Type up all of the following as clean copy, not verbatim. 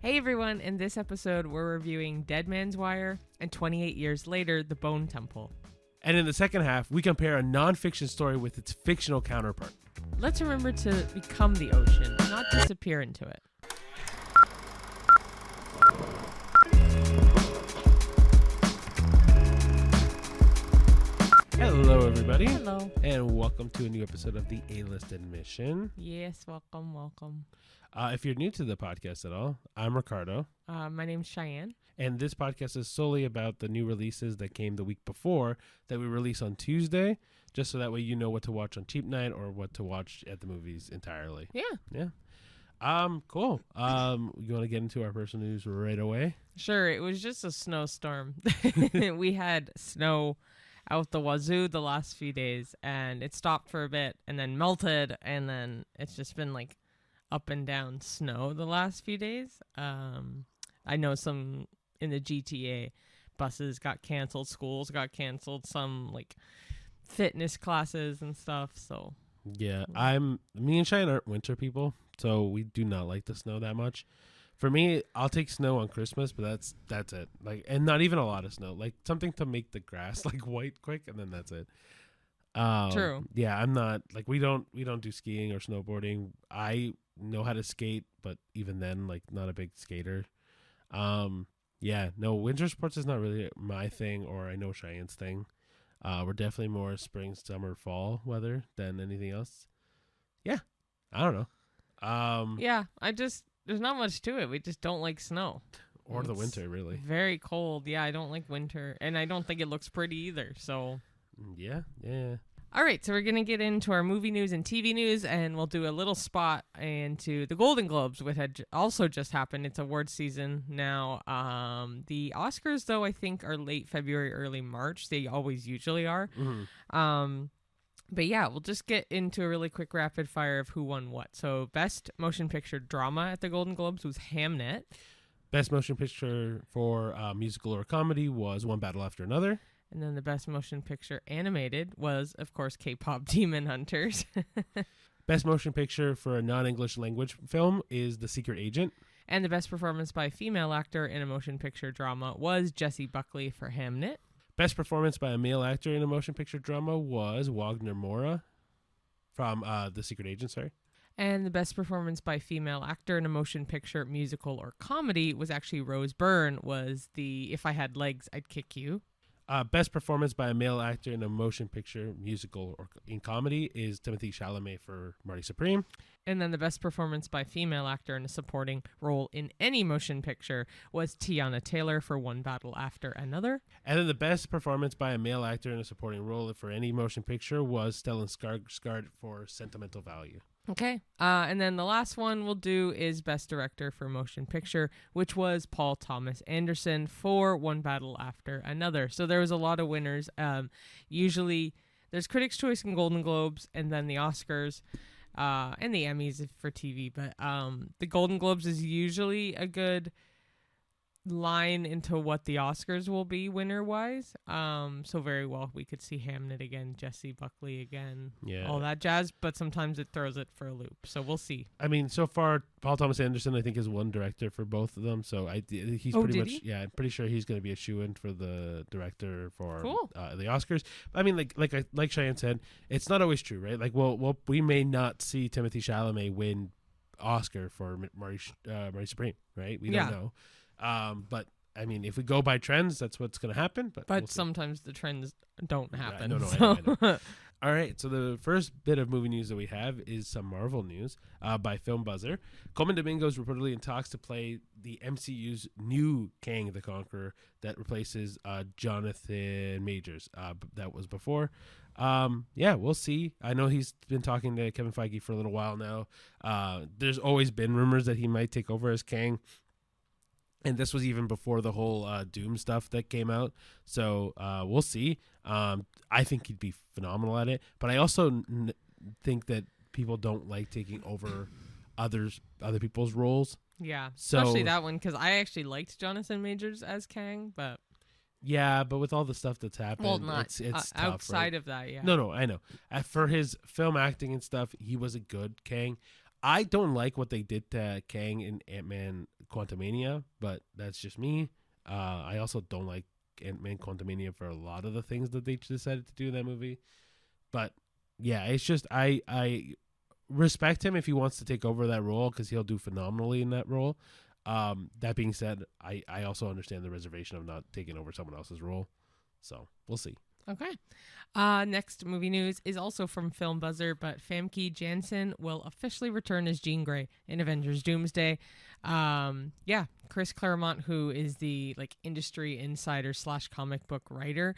Hey everyone, in this episode we're reviewing Dead Man's Wire and 28 Years Later, The Bone Temple. And in the second half, we compare a non-fiction story with its fictional counterpart. Let's remember to become the ocean, not disappear into it. Hello everybody. Hello. And welcome to a new episode of the A-List Admission. Yes, welcome. If you're new to the podcast at all, I'm Ricardo. My name's Cheyenne. And this podcast is solely about the new releases that came the week before that we release on Tuesday, just so that way you know what to watch on cheap night or what to watch at the movies entirely. Yeah. Cool. You want to get into our personal news right away? Sure, it was just a snowstorm. We had snow out the wazoo the last few days, and it stopped for a bit and then melted, and then it's just been like up and down snow the last few days. I know some in the GTA buses got canceled, schools got canceled, some like fitness classes and stuff. So yeah, me and Cheyenne aren't winter people, so we do not like the snow that much. For me, I'll take snow on Christmas, but that's it. Like, and not even a lot of snow, like something to make the grass like white quick, and then that's it. True. Yeah, I'm not like we don't do skiing or snowboarding. I know how to skate, but even then, like, not a big skater. Yeah, no, winter sports is not really my thing, or I know Cheyenne's thing. We're definitely more spring, summer, fall weather than anything else. Yeah, I don't know. Yeah, there's not much to it. We just don't like snow. Or the winter, really. Very cold. Yeah, I don't like winter, and I don't think it looks pretty either. So yeah. All right, so we're going to get into our movie news and TV news, and we'll do a little spot into the Golden Globes, which had also just happened. It's award season now. The Oscars, though, I think are late February, early March. They always usually are. Mm-hmm. But yeah, we'll just get into a really quick rapid fire of who won what. So Best Motion Picture Drama at the Golden Globes was Hamnet. Best Motion Picture for musical or comedy was One Battle After Another. And then the Best Motion Picture Animated was, of course, K-pop Demon Hunters. Best Motion Picture for a non-English language film is The Secret Agent. And the Best Performance by a Female Actor in a Motion Picture Drama was Jessie Buckley for Hamnet. Best Performance by a Male Actor in a Motion Picture Drama was Wagner Moura from The Secret Agent, sorry. And the Best Performance by a Female Actor in a Motion Picture, Musical, or Comedy was actually Rose Byrne, was the If I Had Legs, I'd Kick You. Best Performance by a Male Actor in a Motion Picture, Musical, or in Comedy is Timothée Chalamet for Marty Supreme. And then the Best Performance by a Female Actor in a Supporting Role in any Motion Picture was Tiana Taylor for One Battle After Another. And then the Best Performance by a Male Actor in a Supporting Role for any Motion Picture was Stellan Skarsgård for Sentimental Value. Okay. And then the last one we'll do is Best Director for Motion Picture, which was Paul Thomas Anderson for One Battle After Another. So there was a lot of winners. Usually there's Critics' Choice and Golden Globes, and then the Oscars and the Emmys for TV. But the Golden Globes is usually a good line into what the Oscars will be winner-wise. So very well we could see Hamnet again, Jessie Buckley again, all that jazz, but sometimes it throws it for a loop. So we'll see. I mean, so far, Paul Thomas Anderson, I think, is one director for both of them. So he's pretty much, yeah, I'm pretty sure he's going to be a shoo-in for the director for the Oscars. I mean, like Cheyenne said, it's not always true, right? Like, we may not see Timothée Chalamet win Oscar for Marty Supreme, right? We don't know. But I mean, if we go by trends, that's what's going to happen. But we'll sometimes the trends don't happen. Yeah, I know. All right. So the first bit of movie news that we have is some Marvel news by Film Buzzer. Colman Domingo is reportedly in talks to play the MCU's new Kang the Conqueror that replaces Jonathan Majors. That was before. Yeah, we'll see. I know he's been talking to Kevin Feige for a little while now. There's always been rumors that he might take over as Kang. And this was even before the whole Doom stuff that came out. So we'll see. I think he'd be phenomenal at it. But I also think that people don't like taking over other people's roles. Yeah, especially that one, because I actually liked Jonathan Majors as Kang, but... Yeah, but with all the stuff that's happened, it's tough, outside right? of that, yeah. No, I know. For his film acting and stuff, he was a good Kang. I don't like what they did to Kang in Ant-Man Quantumania, but that's just me. I also don't like Ant-Man Quantumania for a lot of the things that they decided to do in that movie. But yeah, it's just I respect him if he wants to take over that role because he'll do phenomenally in that role. That being said, I also understand the reservation of not taking over someone else's role. So we'll see. Okay. Next movie news is also from Film Buzzer, but Famke Janssen will officially return as Jean Grey in Avengers Doomsday. Chris Claremont, who is the industry insider / comic book writer,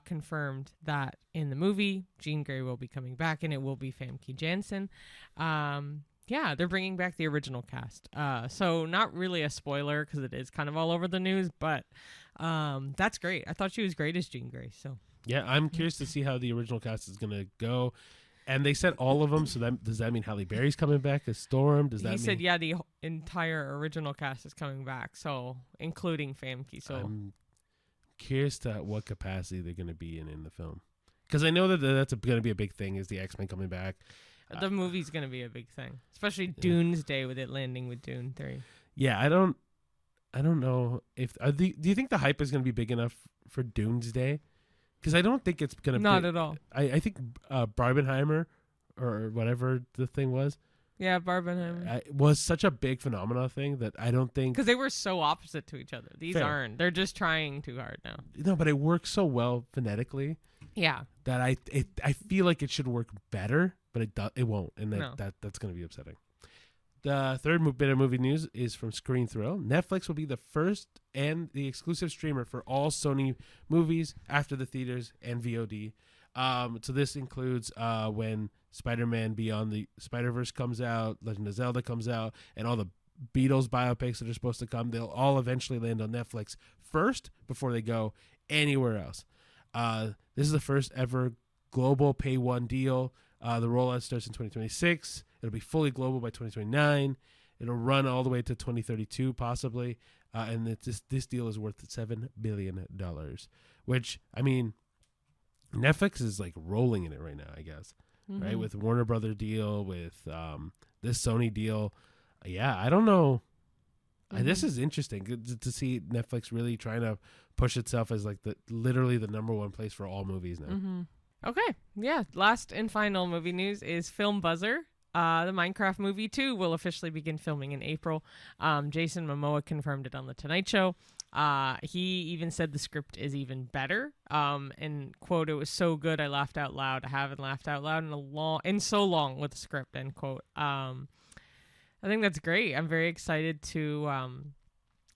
confirmed that in the movie, Jean Grey will be coming back and it will be Famke Janssen. They're bringing back the original cast. So not really a spoiler because it is kind of all over the news, but that's great. I thought she was great as Jean Grey. So yeah, I'm curious to see how the original cast is gonna go. And they said all of them. So does that mean Halle Berry's coming back as Storm? He said the entire original cast is coming back. So including Famke. So I'm curious to what capacity they're gonna be in the film because I know that that's gonna be a big thing. Is the X-Men coming back? The movie's going to be a big thing, especially Doomsday with it landing with Dune 3. Yeah, I don't know if do you think the hype is going to be big enough for Doomsday? Because I don't think it's going to be. Not at all. I think Barbenheimer or whatever the thing was. Yeah, Barbenheimer. Was such a big phenomena thing that I don't think. Because they were so opposite to each other. These aren't. They're just trying too hard now. No, but it works so well phonetically. Yeah. That I feel like it should work better. But it won't, and that's going to be upsetting. The third bit of movie news is from Screen Thrill. Netflix will be the first and the exclusive streamer for all Sony movies after the theaters and VOD. So this includes when Spider-Man Beyond the Spider-Verse comes out, Legend of Zelda comes out, and all the Beatles biopics that are supposed to come. They'll all eventually land on Netflix first before they go anywhere else. This is the first ever global pay one deal. The rollout starts in 2026. It'll be fully global by 2029. It'll run all the way to 2032, possibly. And this deal is worth $7 billion, which, I mean, Netflix is rolling in it right now, I guess, right? With Warner Brother deal, with this Sony deal. Yeah, I don't know. This is interesting to see Netflix really trying to push itself as literally the number one place for all movies now. Mm-hmm. Okay, yeah. Last and final movie news is Film Buzzer. The Minecraft movie 2 will officially begin filming in April. Jason Momoa confirmed it on The Tonight Show. He even said the script is even better. And quote, "It was so good I laughed out loud. I haven't laughed out loud in so long with the script." End quote. I think that's great. I'm very excited to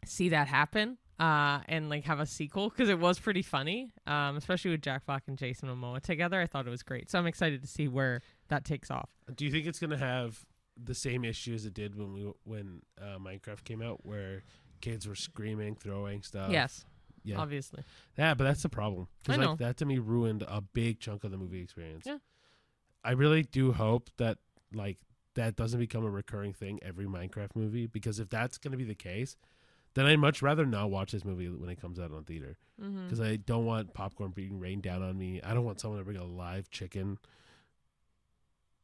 see that happen. And have a sequel because it was pretty funny, especially with Jack Black and Jason Momoa together. I thought it was great, so I'm excited to see where that takes off. Do you think it's gonna have the same issue as it did when Minecraft came out, where kids were screaming, throwing stuff? Yes, yeah, obviously. Yeah, but that's the problem because that to me ruined a big chunk of the movie experience. Yeah, I really do hope that that doesn't become a recurring thing every Minecraft movie, because if that's gonna be the case, then I'd much rather not watch this movie when it comes out on theater, because I don't want popcorn being rained down on me. I don't want someone to bring a live chicken.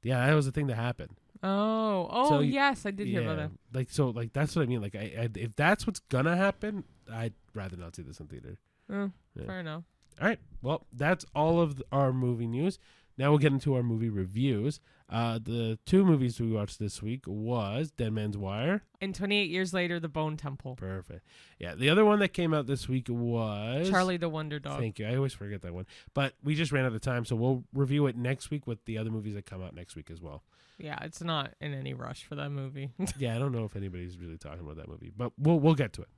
Yeah, that was the thing that happened. So yes, I did hear about that. That's what I mean. If that's what's gonna happen, I'd rather not see this in theater. Fair enough. All right, well, that's all of our movie news. Now we'll get into our movie reviews. The two movies we watched this week was Dead Man's Wire. And 28 Years Later, The Bone Temple. Perfect. Yeah, the other one that came out this week was Charlie the Wonder Dog. Thank you. I always forget that one. But we just ran out of time, so we'll review it next week with the other movies that come out next week as well. Yeah, it's not in any rush for that movie. Yeah, I don't know if anybody's really talking about that movie, but we'll get to it.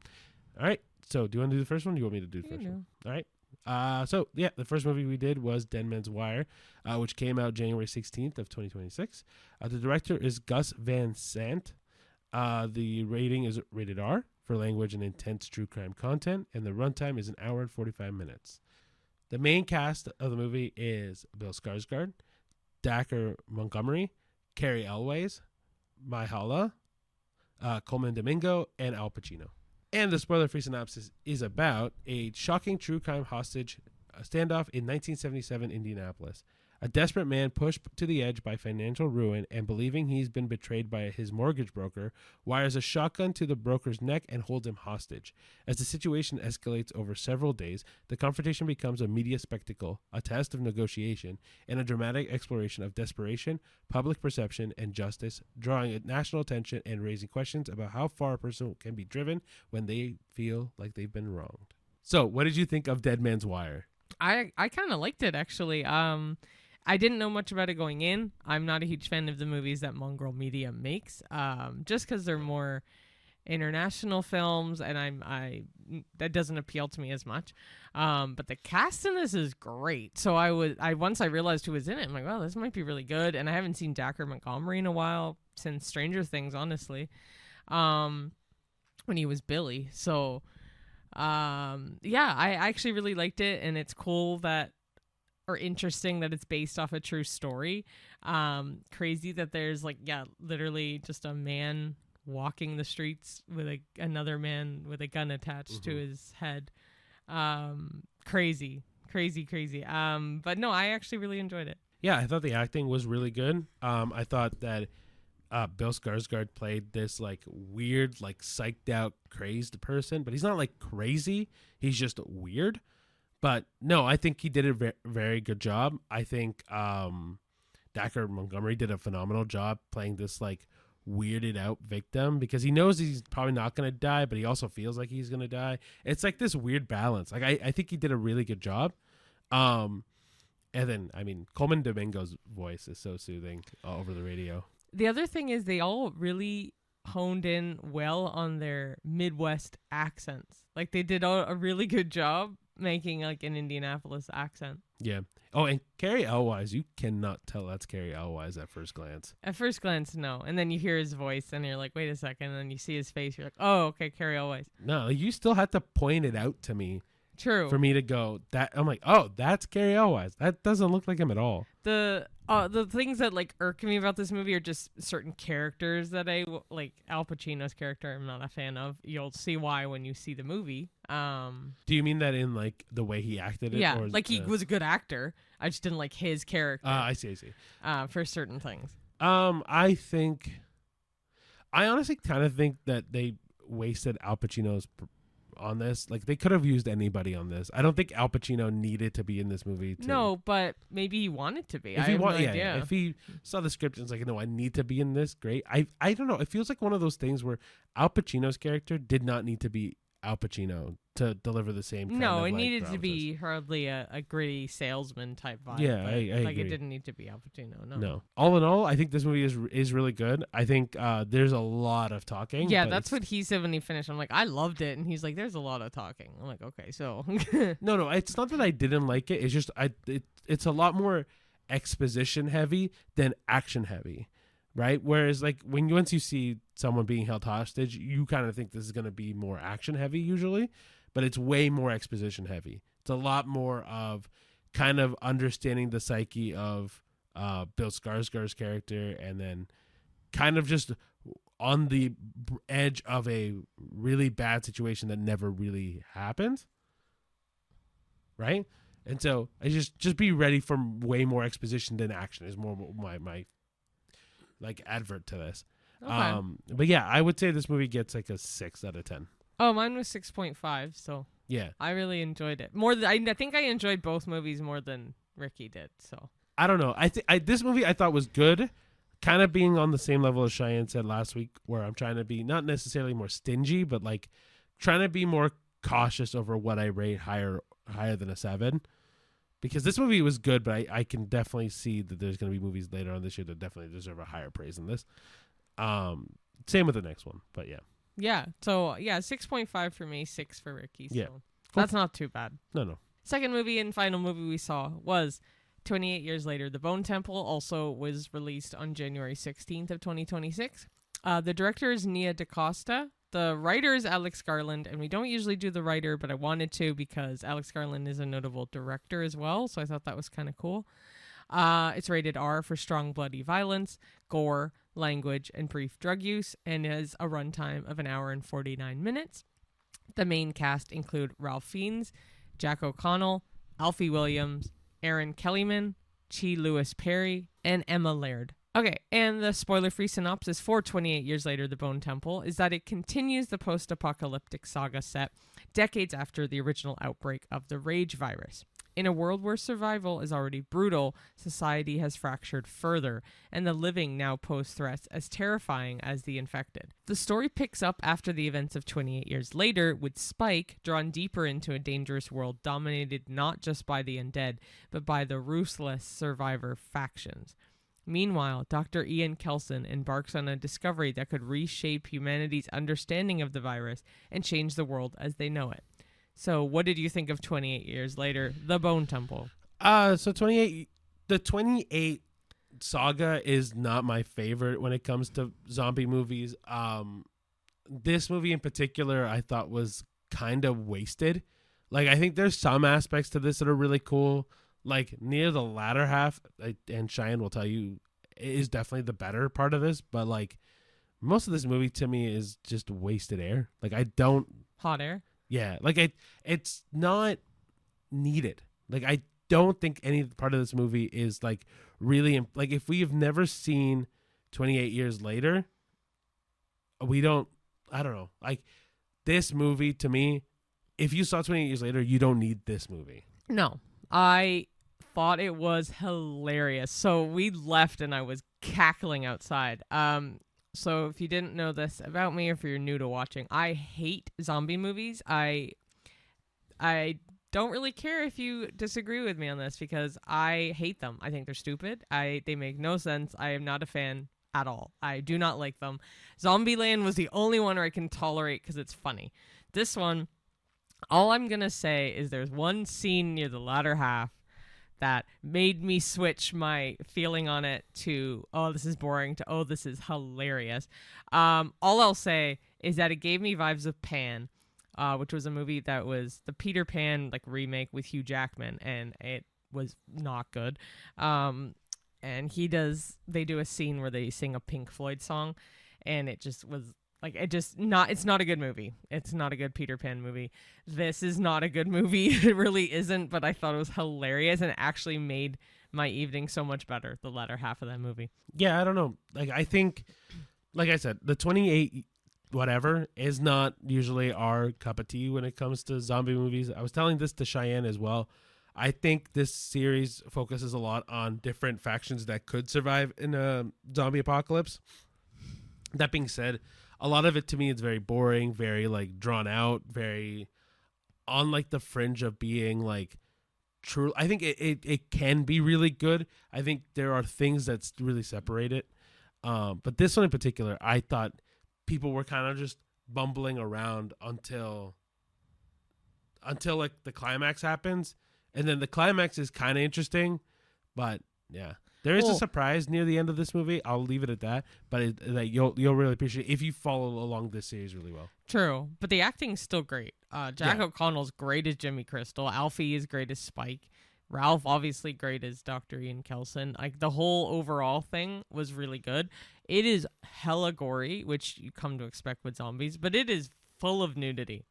All right. So do you want to do the first one, or do you want me to do the first one? All right. The first movie we did was Dead Man's Wire, which came out January 16th of 2026. The director is Gus Van Sant. The rating is rated R for language and intense true crime content, and the runtime is 1 hour and 45 minutes. The main cast of the movie is Bill Skarsgård, Dacre Montgomery, Carrie Elways, Myha'la, Colman Domingo, and Al Pacino. And the spoiler-free synopsis is about a shocking true crime hostage standoff in 1977 Indianapolis. A desperate man pushed to the edge by financial ruin and believing he's been betrayed by his mortgage broker wires a shotgun to the broker's neck and holds him hostage. As the situation escalates over several days, the confrontation becomes a media spectacle, a test of negotiation, and a dramatic exploration of desperation, public perception, and justice, drawing national attention and raising questions about how far a person can be driven when they feel like they've been wronged. So, what did you think of Dead Man's Wire? I kind of liked it, actually. I didn't know much about it going in. I'm not a huge fan of the movies that Mongrel Media makes, just because they're more international films, and that doesn't appeal to me as much. But the cast in this is great. So once I realized who was in it, I'm like, well, this might be really good. And I haven't seen Dacre Montgomery in a while, since Stranger Things, honestly, when he was Billy. So, yeah, I actually really liked it, and it's cool or interesting that it's based off a true story. Crazy that there's literally just a man walking the streets with another man with a gun attached to his head. Crazy. But no, I actually really enjoyed it. Yeah, I thought the acting was really good. I thought that Bill Skarsgård played this weird, psyched out, crazed person, but he's not crazy. He's just weird. But no, I think he did a very good job. I think Dacre Montgomery did a phenomenal job playing this weirded out victim, because he knows he's probably not going to die, but he also feels like he's going to die. It's this weird balance. I think he did a really good job. And then, Colman Domingo's voice is so soothing over the radio. The other thing is they all really honed in well on their Midwest accents. They did a really good job making an Indianapolis accent. Yeah. Oh, and Carrie Elwise, you cannot tell that's Carrie Elwise at first glance. At first glance, no. And then you hear his voice and you're like, wait a second. And then you see his face. You're like, oh, okay, Carrie Elwise. No, you still had to point it out to me. True. For me to go, that I'm like, oh, that's Carrie Elwise. That doesn't look like him at all. The things that irk me about this movie are just certain characters that Al Pacino's character I'm not a fan of. You'll see why when you see the movie. Do you mean that in the way he acted it? Yeah, he was a good actor. I just didn't like his character. I see. For certain things. I honestly kind of think that they wasted Al Pacino's on this. They could have used anybody on this. I don't think Al Pacino needed to be in this movie. No, but maybe he wanted to be. If if he saw the script and was like, no, I need to be in this, great. I don't know. It feels like one of those things where Al Pacino's character did not need to be Al Pacino to deliver the same kind of, it needed to be hardly a gritty salesman type vibe. Yeah, I agree. It didn't need to be Al Pacino. No. All in all, I think this movie is really good. I think there's a lot of talking. Yeah, that's what he said when he finished. I'm like, I loved it, and he's like, there's a lot of talking. I'm like, okay, so. No, it's not that I didn't like it. It's just it's a lot more exposition heavy than action heavy. Right? Whereas once you see someone being held hostage, you kind of think this is going to be more action heavy usually, but it's way more exposition heavy. It's a lot more of kind of understanding the psyche of Bill Skarsgård's character, and then kind of just on the edge of a really bad situation that never really happened. Right? And so I just be ready for way more exposition than action is more my advert to this. Okay. But yeah, I would say this movie gets a 6 out of 10. Oh, mine was 6.5. So yeah, I really enjoyed it more than I think I enjoyed both movies more than Ricky did. So I don't know. This movie I thought was good, kind of being on the same level as Cheyenne said last week, where I'm trying to be not necessarily more stingy, but trying to be more cautious over what I rate higher than a 7. Because this movie was good, but I can definitely see that there's going to be movies later on this year that definitely deserve a higher praise than this. Same with the next one, but yeah. Yeah, so 6.5 for me, 6 for Ricky. So yeah. That's not too bad. No. Second movie and final movie we saw was 28 years later. The Bone Temple also was released on January 16th of 2026. The director is Nia DaCosta. The writer is Alex Garland, and we don't usually do the writer, but I wanted to because Alex Garland is a notable director as well, so I thought that was kind of cool. It's rated R for strong bloody violence, gore, language, and brief drug use, and has a runtime of 1 hour and 49 minutes. The main cast include Ralph Fiennes, Jack O'Connell, Alfie Williams, Aaron Kellyman, Chi Lewis Perry, and Emma Laird. Okay, and the spoiler-free synopsis for 28 Years Later, The Bone Temple is that it continues the post-apocalyptic saga set decades after the original outbreak of the Rage virus. In a world where survival is already brutal, society has fractured further, and the living now pose threats as terrifying as the infected. The story picks up after the events of 28 Years Later, with Spike drawn deeper into a dangerous world dominated not just by the undead, but by the ruthless survivor factions. Meanwhile, Dr. Ian Kelson embarks on a discovery that could reshape humanity's understanding of the virus and change the world as they know it. So, what did you think of 28 Years Later, The Bone Temple? So 28, the 28 saga is not my favorite when it comes to zombie movies. This movie in particular, I thought was kind of wasted. Like, I think there's some aspects to this that are really cool. Like, near the latter half, and Cheyenne will tell you, is definitely the better part of this. But, like, most of this movie to me is just wasted air. Like, I don't... Hot air? Yeah. Like, it's not needed. Like, I don't think any part of this movie is, like, really... Like, if we have never seen 28 Years Later, we don't... I don't know. Like, this movie, to me, if you saw 28 Years Later, you don't need this movie. No. I thought it was hilarious. So we left and I was cackling outside. So if you didn't know this about me, or if you're new to watching, I hate zombie movies. I don't really care if you disagree with me on this, because I hate them. I think they're stupid. They make no sense. I am not a fan at all. I do not like them. Zombieland was the only one where I can tolerate because it's funny. This one, all I'm going to say is there's one scene near the latter half that made me switch my feeling on it to, oh, this is boring, to, oh, this is hilarious. All I'll say is that it gave me vibes of Pan, which was a movie that was the Peter Pan like remake with Hugh Jackman, and it was not good. And they do a scene where they sing a Pink Floyd song, and it just was like, it's not a good movie. It's not a good Peter Pan movie. This is not a good movie. It really isn't, but I thought it was hilarious and actually made my evening so much better, the latter half of that movie. Yeah, I don't know. Like, I think, like I said, the 28 whatever is not usually our cup of tea when it comes to zombie movies. I was telling this to Cheyenne as well. I think this series focuses a lot on different factions that could survive in a zombie apocalypse. That being said, a lot of it to me is very boring, very like drawn out, very on like the fringe of being like true. I think it can be really good. I think there are things that really separate it. But this one in particular, I thought people were kind of just bumbling around until like the climax happens. And then the climax is kind of interesting, but yeah. There is a surprise near the end of this movie. I'll leave it at that. But you'll really appreciate it if you follow along this series really well. True, but the acting's still great. Jack O'Connell's great as Jimmy Crystal. Alfie is great as Spike. Ralph obviously great as Dr. Ian Kelson. Like, the whole overall thing was really good. It is hella gory, which you come to expect with zombies, but it is full of nudity.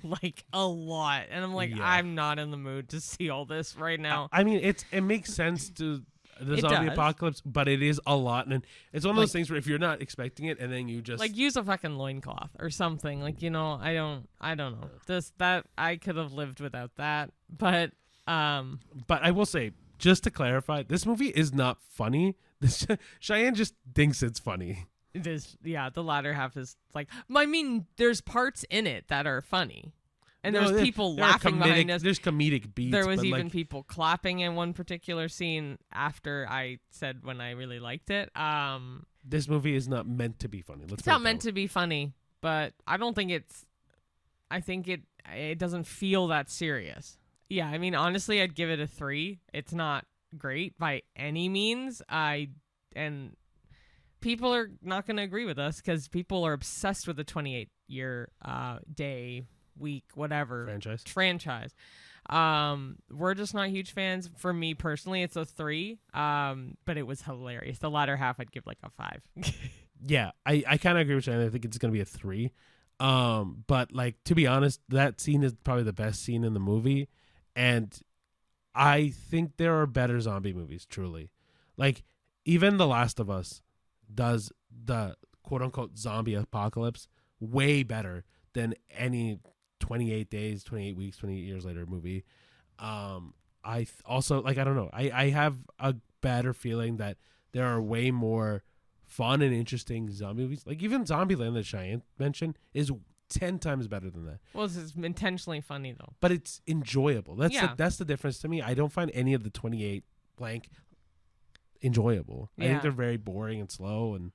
Like, a lot. And I'm like, I'm not in the mood to see all this right now. I mean, it makes sense to the zombie apocalypse, but it is a lot, and it's one of those things where if you're not expecting it and then you just like use a fucking loincloth or something, like, you know, I don't know, that I could have lived without that, but I will say, just to clarify, this movie is not funny. Cheyenne just thinks it's funny. It is, yeah. The latter half is like, I mean, there's parts in it that are funny. And there's people laughing behind us. There's comedic beats. There was even people clapping in one particular scene after I said when I really liked it. This movie is not meant to be funny. It's not meant to be funny, but I don't think it's... I think it doesn't feel that serious. Yeah, I mean, honestly, I'd give it a 3. It's not great by any means. And people are not going to agree with us because people are obsessed with the 28-year day... week, whatever franchise. We're just not huge fans. For me personally, it's a 3. But it was hilarious. The latter half I'd give like a 5. Yeah, I kind of agree with you. I think it's gonna be a 3. But like, to be honest, that scene is probably the best scene in the movie, and I think there are better zombie movies, truly. Like, even The Last of Us does the quote-unquote zombie apocalypse way better than any 28 days, 28 weeks, 28 years later movie. Also, like, I don't know. I have a better feeling that there are way more fun and interesting zombie movies. Like, even Zombieland that Cheyenne mentioned is 10 times better than that. Well, it's intentionally funny, though. But it's enjoyable. Yeah. That's the difference to me. I don't find any of the 28 blank enjoyable. I think they're very boring and slow. And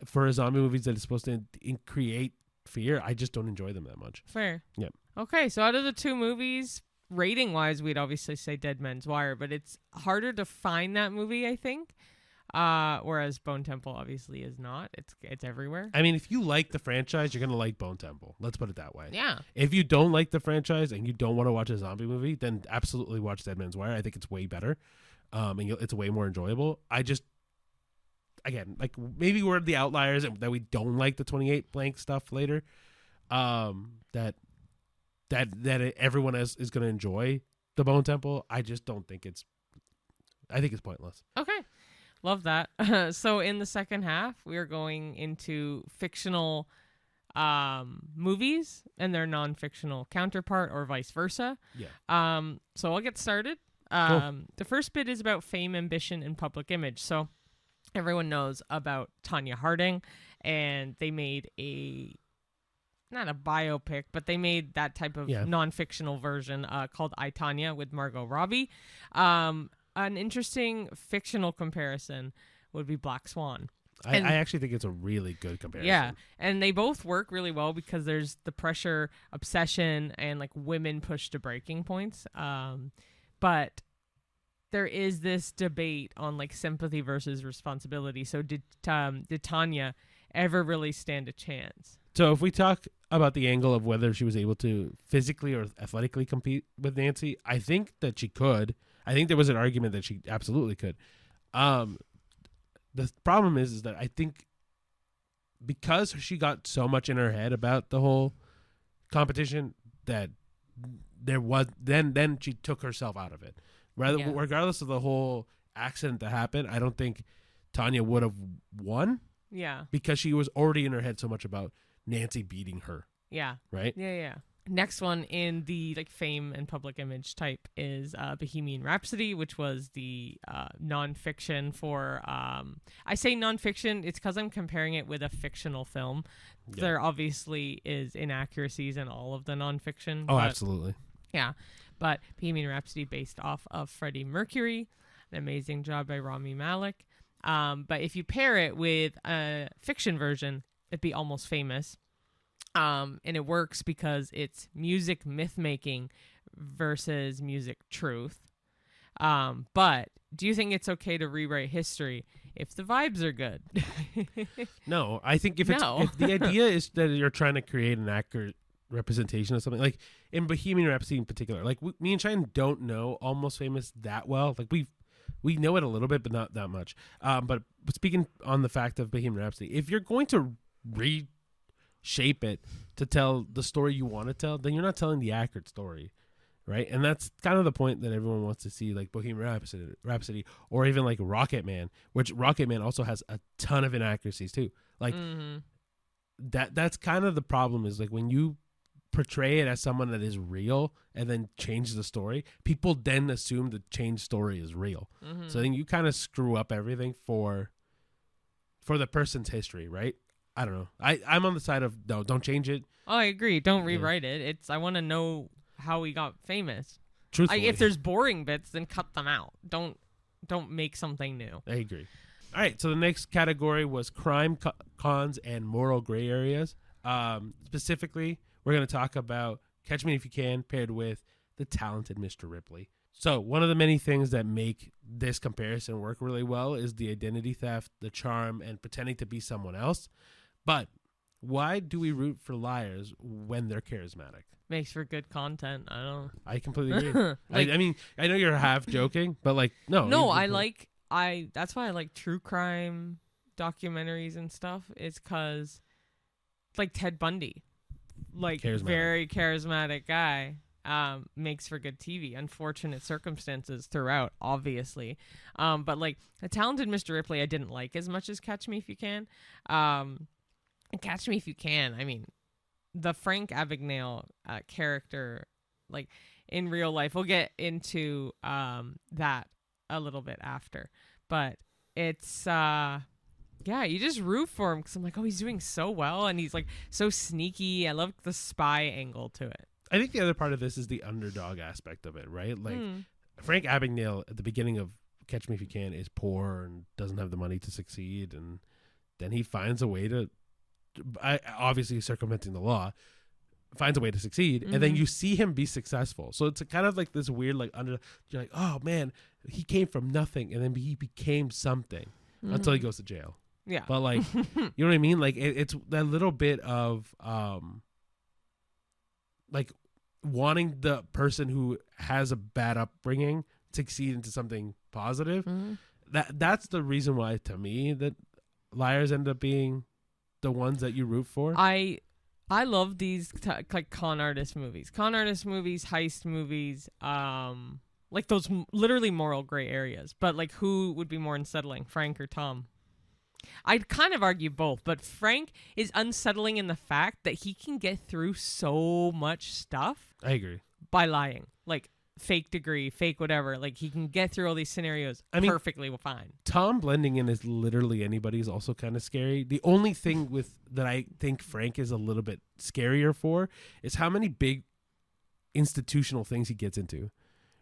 for zombie movies that is supposed to create fear, I just don't enjoy them that much. Fair. Yeah. Okay, so out of the two movies, rating-wise, we'd obviously say Dead Man's Wire, but it's harder to find that movie, I think. Whereas Bone Temple obviously is not. It's everywhere. I mean, if you like the franchise, you're going to like Bone Temple. Let's put it that way. Yeah. If you don't like the franchise and you don't want to watch a zombie movie, then absolutely watch Dead Man's Wire. I think it's way better. And it's way more enjoyable. Again, like, maybe we're the outliers and that we don't like the 28 blank stuff later. That everyone is going to enjoy the Bone Temple. I just don't think I think it's pointless. Okay. Love that. So in the second half, we are going into fictional movies and their non-fictional counterpart, or vice versa. Yeah. So I'll get started. Cool. The first bit is about fame, ambition, and public image. So everyone knows about Tanya Harding, and they made not a biopic, but they made that type of non-fictional version called I, Tanya with Margot Robbie. An interesting fictional comparison would be Black Swan. I actually think it's a really good comparison. Yeah, and they both work really well because there's the pressure, obsession, and like women pushed to breaking points. But there is this debate on like sympathy versus responsibility. So did Tanya ever really stand a chance? So if we talk about the angle of whether she was able to physically or athletically compete with Nancy, I think that she could. I think there was an argument that she absolutely could. The problem is that I think because she got so much in her head about the whole competition that there was then she took herself out of it. Regardless of the whole accident that happened, I don't think Tanya would have won. Yeah. Because she was already in her head so much about Nancy beating her. Yeah. Right? Yeah. Next one in the like fame and public image type is Bohemian Rhapsody, which was the nonfiction for I say nonfiction, it's because I'm comparing it with a fictional film. Yeah. There obviously is inaccuracies in all of the nonfiction. Oh, absolutely. Yeah. But Bohemian Rhapsody based off of Freddie Mercury, an amazing job by Rami Malek. But if you pair it with a fiction version, it'd be Almost Famous. And it works because it's music myth-making versus music truth. But do you think it's okay to rewrite history if the vibes are good? No, I think if the idea is that you're trying to create an accurate representation of something, like in Bohemian Rhapsody in particular, like me and Cheyenne don't know Almost Famous that well. Like we know it a little bit, but not that much. But speaking on the fact of Bohemian Rhapsody, if you're going to shape it to tell the story you want to tell, then you're not telling the accurate story, right? And that's kind of the point that everyone wants to see, like Bohemian Rhapsody or even like Rocket Man, which Rocket Man also has a ton of inaccuracies too. Like that's kind of the problem, is like when you portray it as someone that is real and then change the story, people then assume the changed story is real. So then you kind of screw up everything for the person's history, right? I don't know. I'm on the side of no, don't change it. Oh, I agree. Don't rewrite it. I want to know how he got famous. Truthfully. If there's boring bits, then cut them out. Don't make something new. I agree. All right. So the next category was crime, cons, and moral gray areas. Specifically, we're going to talk about Catch Me If You Can paired with The Talented Mr. Ripley. So one of the many things that make this comparison work really well is the identity theft, the charm, and pretending to be someone else. But why do we root for liars when they're charismatic? Makes for good content. I completely agree. I mean, I know you're half joking, but like, no. No, that's why I like true crime documentaries and stuff. It's because, like Ted Bundy, like very charismatic guy. makes for good TV. Unfortunate circumstances throughout, obviously. But like A Talented Mr. Ripley, I didn't like as much as Catch Me If You Can. Catch Me If You Can, I mean, the Frank Abagnale character, like in real life, we'll get into that a little bit after. But it's you just root for him because I'm like, oh, he's doing so well and he's like so sneaky. I love the spy angle to it. I think the other part of this is the underdog aspect of it, right? Like Frank Abagnale at the beginning of Catch Me If You Can is poor and doesn't have the money to succeed, and then he finds a way to, obviously circumventing the law, finds a way to succeed, and then you see him be successful. So it's kind of like this weird, like you're like, oh man, he came from nothing and then he became something until he goes to jail. Yeah. But like, you know what I mean? Like it's that little bit of like wanting the person who has a bad upbringing succeed into something positive. That's the reason why, to me, that liars end up being the ones that you root for. I love these like con artist movies, heist movies, like those literally moral gray areas. But like, who would be more unsettling, Frank or Tom? I'd kind of argue both, but Frank is unsettling in the fact that he can get through so much stuff. I agree. By lying, like fake degree, fake whatever. Like he can get through all these scenarios perfectly fine. Tom blending in as literally anybody is also kind of scary. The only thing that I think Frank is a little bit scarier for is how many big institutional things he gets into.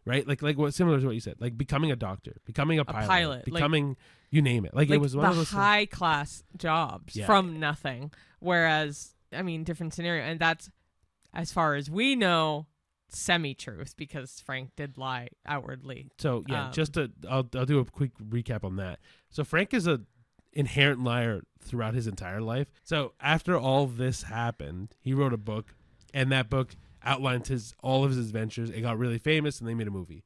Right? Like what, similar to what you said, like becoming a doctor, becoming a pilot, becoming, like, you name it. Like it was one of those high class jobs from nothing. Whereas, I mean, different scenario. And that's, as far as we know, semi-truth, because Frank did lie outwardly. So yeah, I'll do a quick recap on that. So Frank is a inherent liar throughout his entire life. So after all this happened, he wrote a book, and that book outlined all of his adventures. It got really famous, and they made a movie.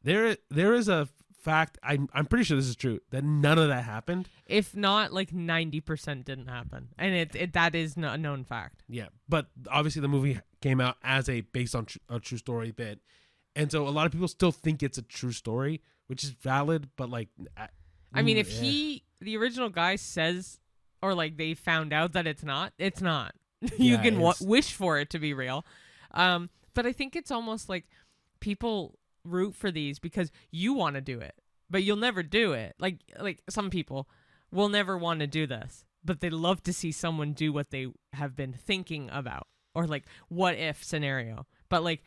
There is a fact, I'm pretty sure this is true, that none of that happened. If not, like 90% didn't happen, and that is a known fact. Yeah, but obviously the movie came out as based on a true story bit, and so a lot of people still think it's a true story, which is valid. But like, I mean, if the original guy says, or like they found out that it's not. You can wish for it to be real. But I think it's almost like people root for these because you want to do it, but you'll never do it. Like some people will never want to do this, but they love to see someone do what they have been thinking about, or like what if scenario. But like,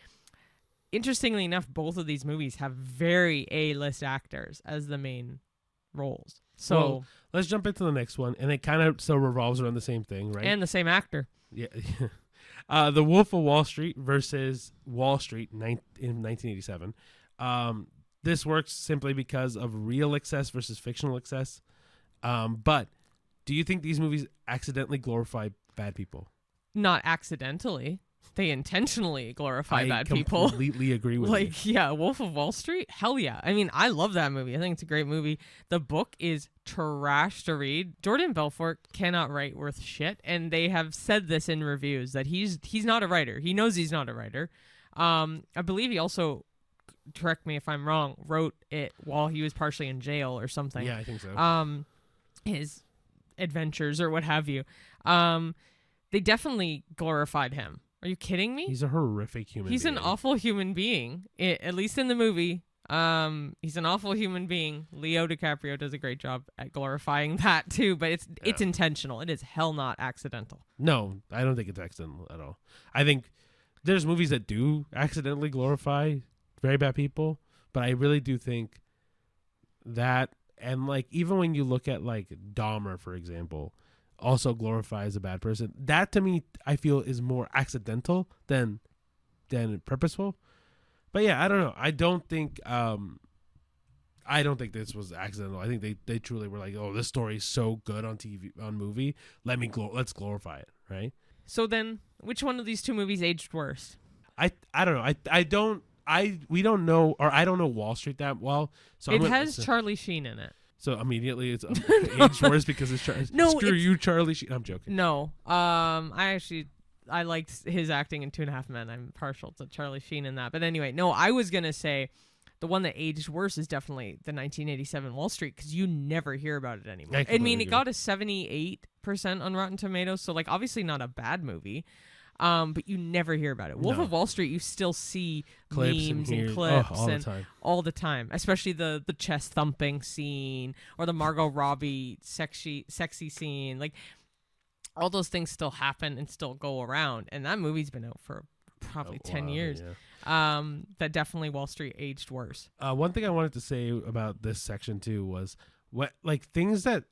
interestingly enough, both of these movies have very A-list actors as the main roles. So well, let's jump into the next one, and it kind of still revolves around the same thing, right? And the same actor. Yeah. The Wolf of Wall Street versus Wall Street in 1987. This works simply because of real excess versus fictional excess. But do you think these movies accidentally glorify bad people? Not accidentally. They intentionally glorify bad people. I completely agree with you. Like, yeah, Wolf of Wall Street? Hell yeah. I mean, I love that movie. I think it's a great movie. The book is trash to read. Jordan Belfort cannot write worth shit, and they have said this in reviews that he's not a writer. He knows he's not a writer. I believe he also, correct me if I'm wrong, wrote it while he was partially in jail or something. Yeah, I think so. His adventures or what have you. They definitely glorified him. Are you kidding me? He's a horrific human being. He's an awful human being, at least in the movie. He's an awful human being. Leo DiCaprio does a great job at glorifying that too, but it's intentional. It is hell not accidental. No, I don't think it's accidental at all. I think there's movies that do accidentally glorify very bad people, but I really do think that, and like even when you look at like Dahmer, for example, also glorifies a bad person. That to me, I feel, is more accidental than purposeful. But yeah, I don't know. I don't think this was accidental. I think they truly were like, oh, this story is so good on TV, on movie. Let's glorify it, right? So then, which one of these two movies aged worse? I don't know. We don't know, or I don't know Wall Street that well. So it has Charlie Sheen in it. So immediately it's aged worse because it's Charlie. No, screw you, Charlie Sheen. I'm joking. No, I actually I liked his acting in 2.5 Men. I'm partial to Charlie Sheen in that. But anyway, no, I was going to say the one that aged worse is definitely the 1987 Wall Street, because you never hear about it anymore. I mean, it got a 78% on Rotten Tomatoes, so like obviously not a bad movie. But you never hear about it. Wolf of Wall Street, you still see memes and clips all the time, especially the chest thumping scene or the Margot Robbie sexy scene. Like all those things still happen and still go around. And that movie's been out for probably 10 years. Yeah. That definitely Wall Street aged worse. One thing I wanted to say about this section too was things that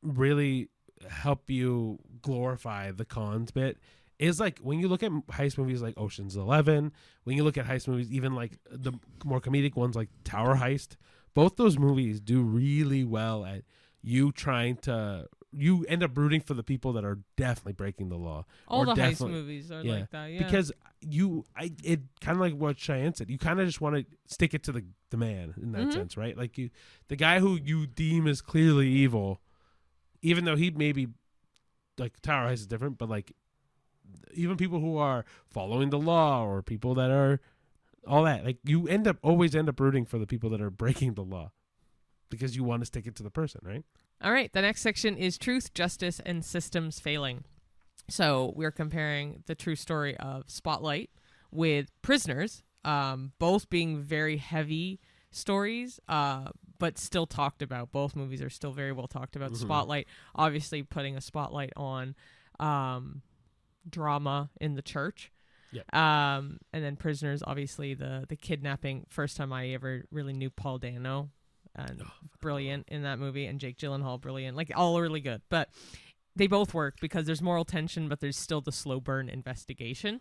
really help you glorify the cons bit is like when you look at heist movies like Ocean's 11, when you look at heist movies, even like the more comedic ones like Tower Heist, both those movies do really well at you you end up rooting for the people that are definitely breaking the law. All the heist movies are like that, yeah. Because it kind of like what Cheyenne said, you kind of just want to stick it to the man in that sense, right? Like the guy who you deem is clearly evil, even though he maybe, like Tower Heist is different, but like even people who are following the law or people that are all that, like you always end up rooting for the people that are breaking the law because you want to stick it to the person, right? All right, the next section is truth, justice, and systems failing. So we're comparing the true story of Spotlight with Prisoners, both being very heavy stories, but still talked about. Both movies are still very well talked about. Spotlight, obviously putting a spotlight on drama in the church. Yep. And then Prisoners, obviously the kidnapping. First time I ever really knew Paul Dano. And brilliant in that movie, and Jake Gyllenhaal brilliant, like all really good. But they both work because there's moral tension, but there's still the slow burn investigation.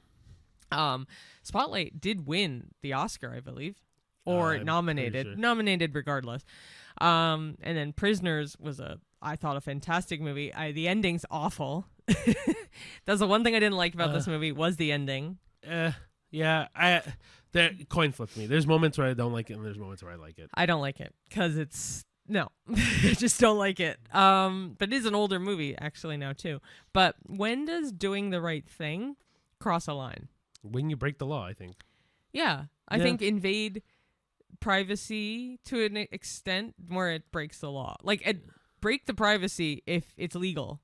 Spotlight did win the Oscar, I believe, or nominated regardless. And then Prisoners was I thought a fantastic movie. The ending's awful. That's the one thing I didn't like about this movie was the ending. That coin flipped me. There's moments where I don't like it, and there's moments where I like it. I don't like it because it's no, I just don't like it. But it is an older movie actually now too. But when does doing the right thing cross a line? When you break the law, I think. Yeah, I think invade privacy to an extent where it breaks the law. Like break the privacy if it's legal.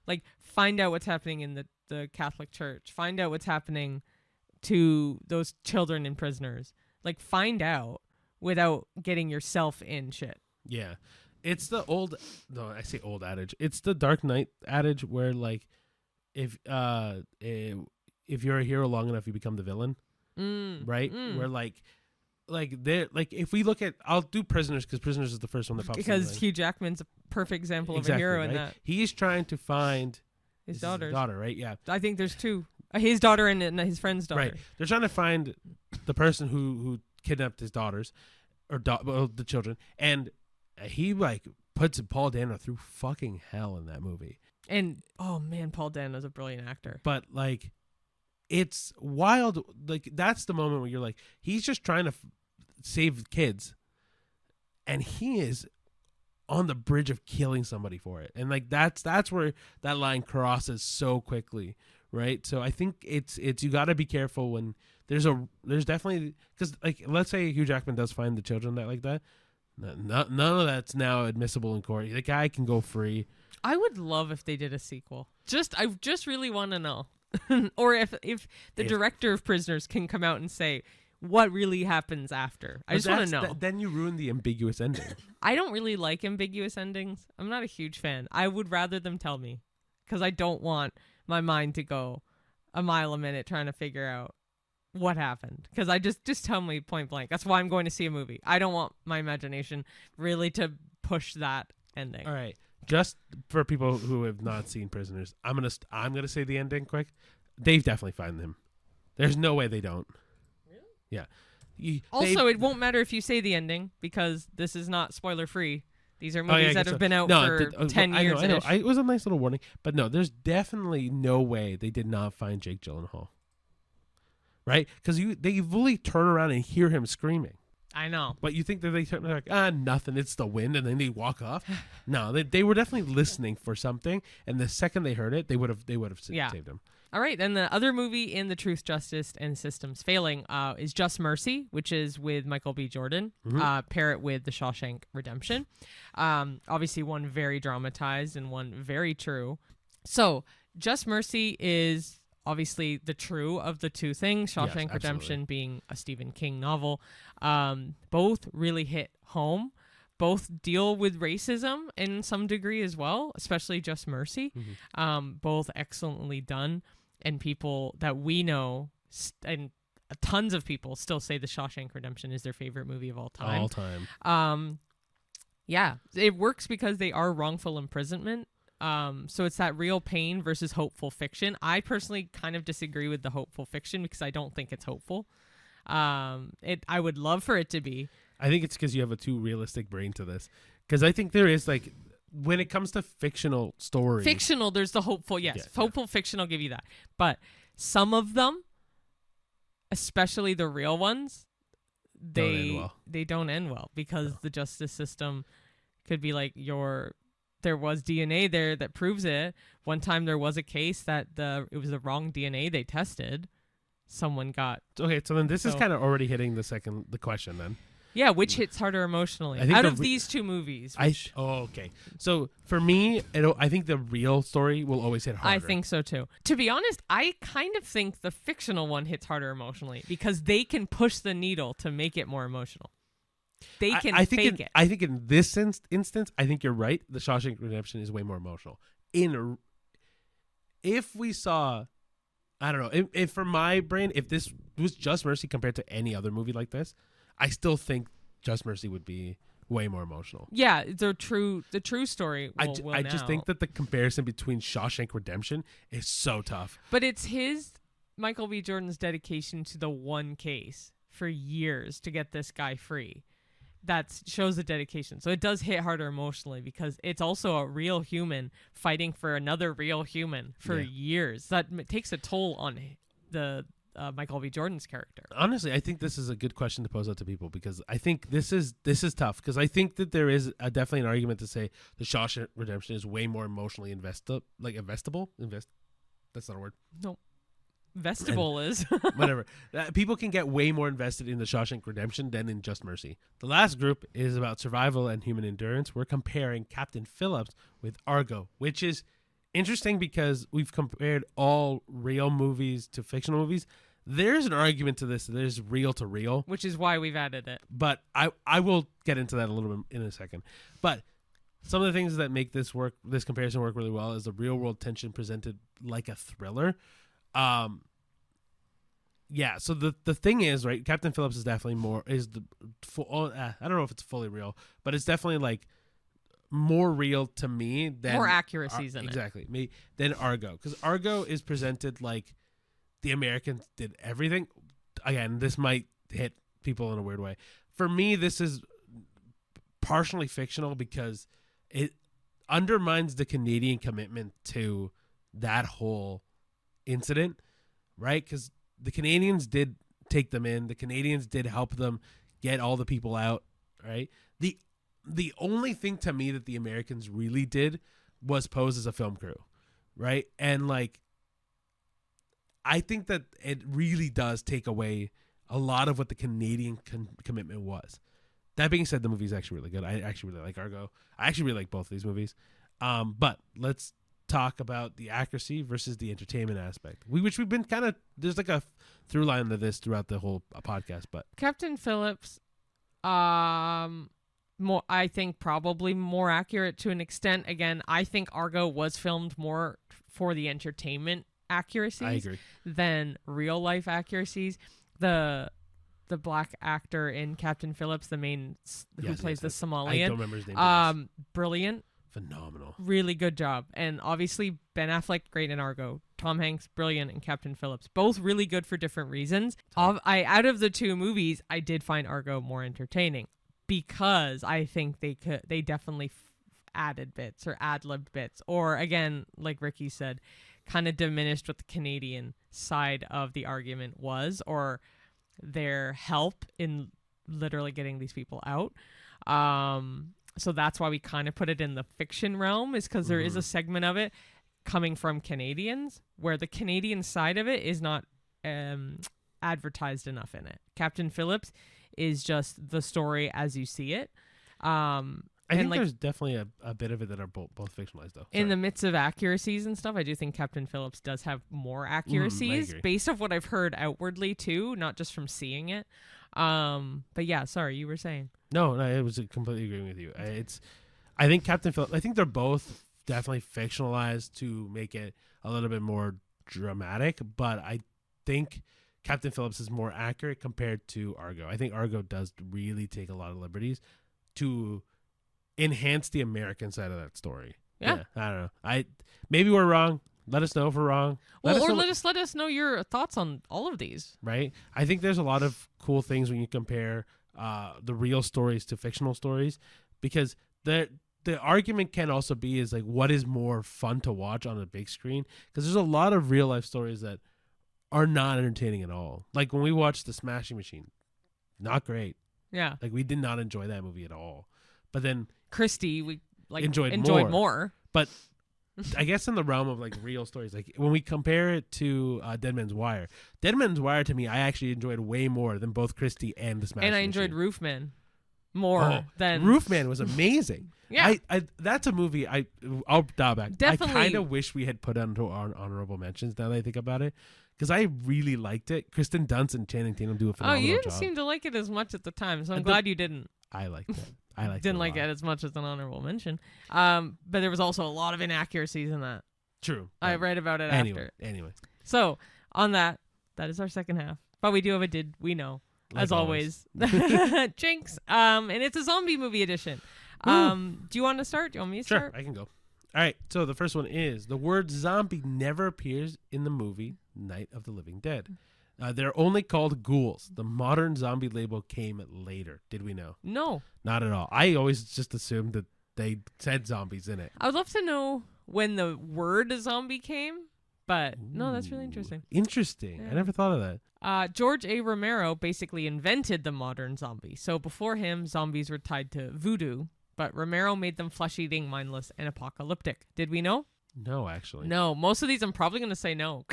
Like find out what's happening in the Catholic Church. Find out what's happening to those children and prisoners. Like find out without getting yourself in shit. Yeah. It's the old adage. It's the Dark Knight adage where like if you're a hero long enough you become the villain. Right? Where like if we look at, I'll do Prisoners because Prisoners is the first one that pops because Hugh Jackman's a perfect example of a hero in that. He's trying to find his daughter, right? Yeah. I think there's two. His daughter and his friend's daughter. Right. They're trying to find the person who kidnapped his daughters or the children, and he like puts Paul Dano through fucking hell in that movie. And oh man, Paul Dano's a brilliant actor. But like, it's wild. Like that's the moment where you're like, he's just trying to save kids, and he is on the bridge of killing somebody for it. And like that's where that line crosses so quickly. Right. So I think it's you got to be careful when there's definitely, because like let's say Hugh Jackman does find the children that like that. None of that's now admissible in court. The guy can go free. I would love if they did a sequel. I just really want to know. Or if the director of Prisoners can come out and say what really happens after. I just want to know. Then you ruin the ambiguous ending. I don't really like ambiguous endings. I'm not a huge fan. I would rather them tell me because I don't want my mind to go a mile a minute trying to figure out what happened. Because I just tell me point blank. That's why I'm going to see a movie. I don't want my imagination really to push that ending. All right. Just for people who have not seen Prisoners, I'm gonna say the ending quick. They definitely find them. There's no way they don't. Really? Yeah. It won't matter if you say the ending because this is not spoiler free. These are movies that have been out for 10 years. I know. It was a nice little warning. But no, there's definitely no way they did not find Jake Gyllenhaal. Right? Because they really turn around and hear him screaming. I know. But you think that they're like, nothing, it's the wind, and then they walk off? No, they were definitely listening for something, and the second they heard it, they would have saved him. All right, then the other movie in the Truth, Justice, and Systems Failing is Just Mercy, which is with Michael B. Jordan. Pair it with The Shawshank Redemption. Obviously, one very dramatized and one very true. So, Just Mercy is obviously the true of the two things. Shawshank Redemption being a Stephen King novel. Both really hit home. Both deal with racism in some degree as well, especially Just Mercy. Both excellently done. And people that we know, and tons of people still say The Shawshank Redemption is their favorite movie of all time. All time. Yeah, it works because they are wrongful imprisonment. So it's that real pain versus hopeful fiction. I personally kind of disagree with the hopeful fiction because I don't think it's hopeful. I would love for it to be. I think it's because you have a too realistic brain to this. Because I think there is like, when it comes to fictional stories. Fictional, there's the hopeful, yes. Hopeful fiction, I'll give you that. But some of them, especially the real ones, they don't end well because the justice system could be like there was DNA there that proves it. One time there was a case that it was the wrong DNA they tested. Someone got... Okay, so then this is kind of already hitting the question then. Yeah, which hits harder emotionally? Out of these two movies. Okay. So for me, I think the real story will always hit harder. I think so too. To be honest, I kind of think the fictional one hits harder emotionally because they can push the needle to make it more emotional. They can fake it. I think in this instance, I think you're right. The Shawshank Redemption is way more emotional. If we saw, I don't know, if for my brain, if this was Just Mercy compared to any other movie like this, I still think Just Mercy would be way more emotional. Yeah, the true story will I just think that the comparison between Shawshank Redemption is so tough. But it's Michael B. Jordan's dedication to the one case for years to get this guy free. That shows the dedication. So it does hit harder emotionally because it's also a real human fighting for another real human for years. That takes a toll on the Michael B. Jordan's character. Honestly, I think this is a good question to pose out to people because I think this is tough because I think that there is definitely an argument to say the Shawshank Redemption is way more emotionally investable. That's not a word. No. Vestibule is. Whatever. People can get way more invested in the Shawshank Redemption than in Just Mercy. The last group is about survival and human endurance. We're comparing Captain Phillips with Argo, which is interesting because we've compared all real movies to fictional movies. There's an argument to this. There's real to real. Which is why we've added it. But I will get into that a little bit in a second. But some of the things that make this comparison work really well is the real world tension presented like a thriller. Yeah, so the thing is, right, Captain Phillips is definitely I don't know if it's fully real, but it's definitely like more real to me than more accuracies in it. Exactly. Than Argo, cuz Argo is presented like the Americans did everything. Again, this might hit people in a weird way. For me, this is partially fictional because it undermines the Canadian commitment to that whole incident, right? Cuz the Canadians did take them in. The Canadians did help them get all the people out, right? The only thing to me that the Americans really did was pose as a film crew, right? And like, I think that it really does take away a lot of what the Canadian commitment was. That being said, the movie is actually really good. I actually really like Argo. I actually really like both of these movies. But let's talk about the accuracy versus the entertainment aspect, which we've been kind of, there's like a through line to this throughout the whole podcast. But Captain Phillips, more, I think probably more accurate to an extent. Again, I think Argo was filmed more for the entertainment accuracies than real life accuracies. The black actor in Captain Phillips, the main who plays the Somalian, I don't remember his name. Brilliant. Phenomenal. Really good job. And obviously Ben Affleck, great in Argo. Tom Hanks, brilliant in Captain Phillips. Both really good for different reasons. Out of the two movies, I did find Argo more entertaining because I think they definitely added bits or ad-libbed bits. Or again, like Ricky said, kind of diminished what the Canadian side of the argument was or their help in literally getting these people out. So that's why we kind of put it in the fiction realm, is because there is a segment of it coming from Canadians, where the Canadian side of it is not advertised enough in it. Captain Phillips is just the story as you see it. I think there's definitely a bit of it that are both fictionalized, though. In the midst of accuracies and stuff, I do think Captain Phillips does have more accuracies based off what I've heard outwardly, too, not just from seeing it. But yeah, sorry, you were saying. No, I was completely agreeing with you. I think Captain Phillips, I think they're both definitely fictionalized to make it a little bit more dramatic, but I think Captain Phillips is more accurate compared to Argo. I think Argo does really take a lot of liberties to enhance the American side of that story. Yeah. I don't know. Maybe we're wrong. Let us know if we're wrong. Let us know your thoughts on all of these. Right? I think there's a lot of cool things when you compare the real stories to fictional stories, because the argument can also be is like, what is more fun to watch on a big screen? Because there's a lot of real life stories that are not entertaining at all. Like when we watched The Smashing Machine, not great. Yeah. Like we did not enjoy that movie at all. But then Christie, we enjoyed more. But I guess in the realm of like real stories, like when we compare it to Dead Man's Wire to me, I actually enjoyed way more than both Christie and The Smashing Machine. And I enjoyed Roofman more than Roofman was amazing. Yeah, that's a movie I'll dial back. Definitely. I kind of wish we had put it into our honorable mentions now that I think about it, because I really liked it. Kristen Dunst and Channing Tatum do a phenomenal job. You didn't seem to like it as much at the time, so I'm glad you didn't. I liked it. Didn't like it as much as an honorable mention. But there was also a lot of inaccuracies in that. True. I read about it after. Anyway. So on that is our second half. But we do have a Did We Know, like as always. Jinx. And it's a zombie movie edition. Do you want to start? Do you want me to start? Sure, I can go. All right, so the first one is, the word zombie never appears in the movie Night of the Living Dead. They're only called ghouls. The modern zombie label came later. Did we know? No. Not at all. I always just assumed that they said zombies in it. I would love to know when the word zombie came, but no, that's really interesting. Interesting. Yeah. I never thought of that. George A. Romero basically invented the modern zombie. So before him, zombies were tied to voodoo, but Romero made them flesh-eating, mindless, and apocalyptic. Did we know? No, actually. No, most of these I'm probably going to say no.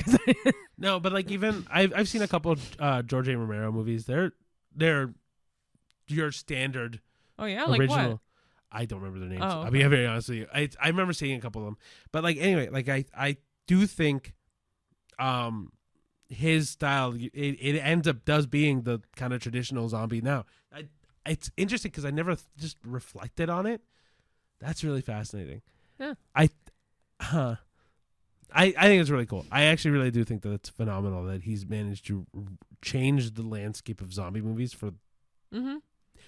No, but like even I've seen a couple of George A. Romero movies. They're your standard. Oh yeah, original. Like what? I don't remember their names. Oh, okay. I'll be very honest with you. I remember seeing a couple of them, but like anyway, like I do think, his style it ends up does being the kind of traditional zombie now. It's interesting because I never just reflected on it. That's really fascinating. Yeah. I think it's really cool. I actually really do think that it's phenomenal that he's managed to change the landscape of zombie movies for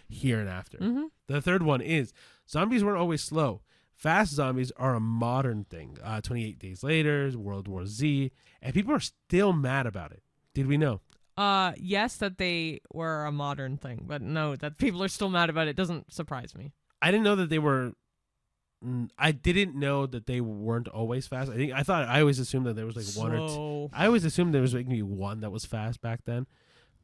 here and after. Mm-hmm. The third one is, zombies weren't always slow. Fast zombies are a modern thing. 28 Days Later, World War Z, and people are still mad about it. Did we know? Yes, that they were a modern thing, but no, that people are still mad about it doesn't surprise me. I didn't know that they were. I didn't know that they weren't always fast. I always assumed that there was like one or two. I always assumed there was like maybe one that was fast back then,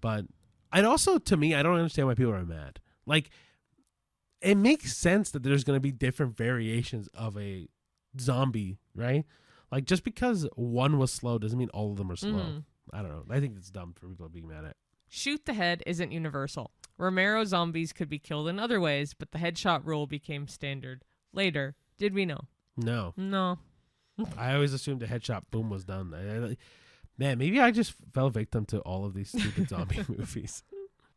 but and also to me, I don't understand why people are mad. Like, it makes sense that there's going to be different variations of a zombie, right? Like, just because one was slow doesn't mean all of them are slow. Mm-hmm. I don't know. I think it's dumb for people being mad at. Shoot the head isn't universal. Romero zombies could be killed in other ways, but the headshot rule became standard later. Did we know? No. No. I always assumed a headshot, boom, was done. Man, maybe I just fell victim to all of these stupid zombie movies.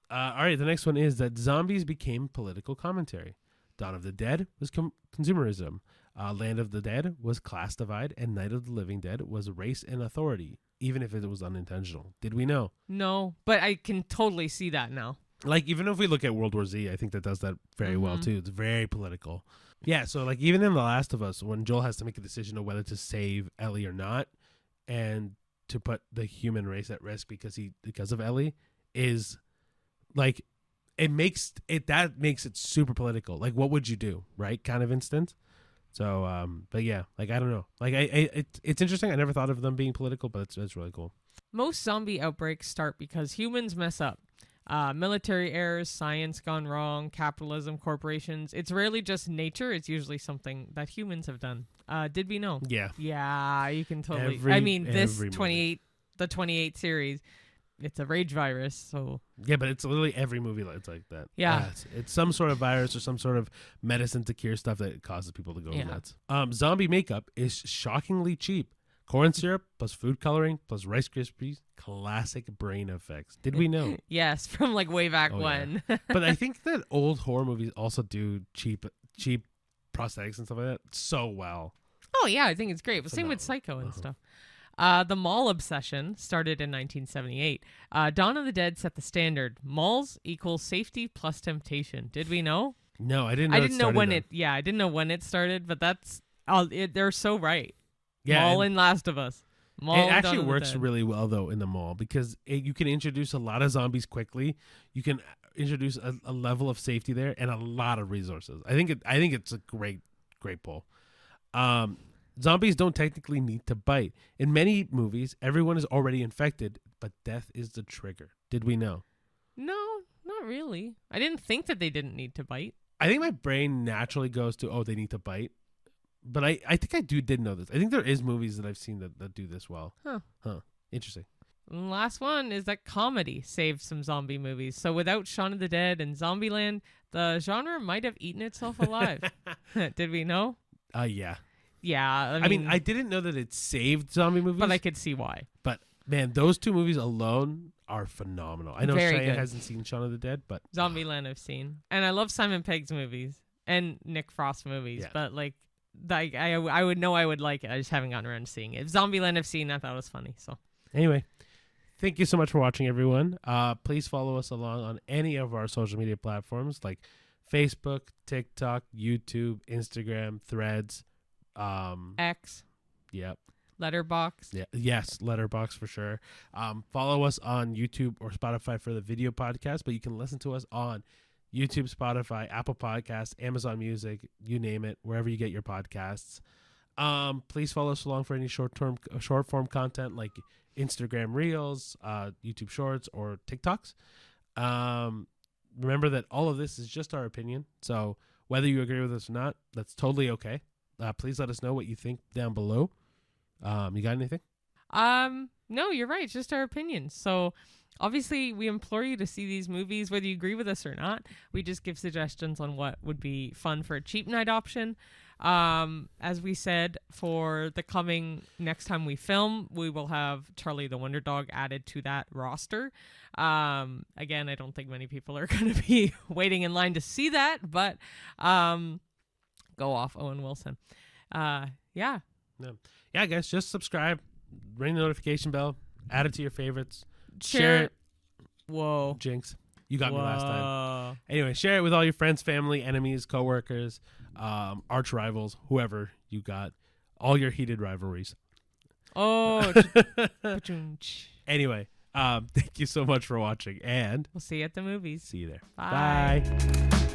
All right, the next one is that zombies became political commentary. Dawn of the Dead was consumerism. Land of the Dead was class divide, and Night of the Living Dead was race and authority, even if it was unintentional. Did we know? No, but I can totally see that now. Like, even if we look at World War Z, I think that does that very well, too. It's very political. Yeah, so, like, even in The Last of Us, when Joel has to make a decision of whether to save Ellie or not, and to put the human race at risk because of Ellie, is, like, that makes it super political. Like, what would you do, right? Kind of instance. So, but yeah, like, I don't know. Like, it's interesting. I never thought of them being political, but it's really cool. Most zombie outbreaks start because humans mess up. Military errors, science gone wrong, capitalism, corporations. It's rarely just nature. It's usually something that humans have done. Did we know? Yeah. Yeah, you can totally. This 28 series, it's a rage virus. So yeah, but it's literally every movie that's like that. Yeah. It's some sort of virus or some sort of medicine to cure stuff that causes people to go nuts. Zombie makeup is shockingly cheap. Corn syrup plus food coloring plus Rice Krispies, classic brain effects. Did we know? Yes, from like way back when. Yeah. But I think that old horror movies also do cheap prosthetics and stuff like that so well. Oh yeah, I think it's great. But same with Psycho and stuff. The mall obsession started in 1978. Dawn of the Dead set the standard. Malls equals safety plus temptation. Did we know? No, I didn't know. I didn't know when it. Yeah, I didn't know when it started, but that's. They're so right. Yeah, Mall in Last of Us. Mall it actually works really well though in the mall because you can introduce a lot of zombies quickly. You can introduce a level of safety there and a lot of resources. I think it's a great pull. Zombies don't technically need to bite. In many movies, everyone is already infected, but death is the trigger. Did we know? No, not really. I didn't think that they didn't need to bite. I think my brain naturally goes to, they need to bite. But I think I did know this. I think there is movies that I've seen that do this well. Huh. Interesting. And last one is that comedy saved some zombie movies. So without Shaun of the Dead and Zombieland, the genre might have eaten itself alive. Did we know? Yeah. Yeah. I mean, I didn't know that it saved zombie movies. But I could see why. But, man, those two movies alone are phenomenal. I know Very Cheyenne good. hasn't seen Shaun of the Dead, but... Zombieland I've seen. And I love Simon Pegg's movies and Nick Frost movies. Yeah. But, like, I would know I would like it. I just haven't gotten around to seeing it. Zombieland I've seen. I thought it was funny. So anyway, thank you so much for watching, everyone. Please follow us along on any of our social media platforms like Facebook, TikTok, YouTube, Instagram, Threads, X. Yep. Letterboxd. Yeah. Yes, Letterboxd for sure. Follow us on YouTube or Spotify for the video podcast, but you can listen to us on YouTube, Spotify, Apple Podcasts, Amazon Music, you name it, wherever you get your podcasts. Please follow us along for any short form content like Instagram Reels, YouTube Shorts, or TikToks. Remember that all of this is just our opinion, so whether you agree with us or not, that's totally okay. Please let us know what you think down below. You got anything? No, you're right. It's just our opinions. So obviously we implore you to see these movies, whether you agree with us or not. We just give suggestions on what would be fun for a cheap night option. As we said, for the coming next time we film, we will have Charlie the Wonder Dog added to that roster. Again, I don't think many people are going to be waiting in line to see that, but go off, Owen Wilson. Yeah, guys, just subscribe, ring the notification bell, add it to your favorites, share it. Whoa, Jinx, you got me last time. Anyway, share it with all your friends, family, enemies, coworkers, arch rivals, whoever you got, all your heated rivalries. Anyway, thank you so much for watching, and we'll see you at the movies. See you there. Bye. Bye.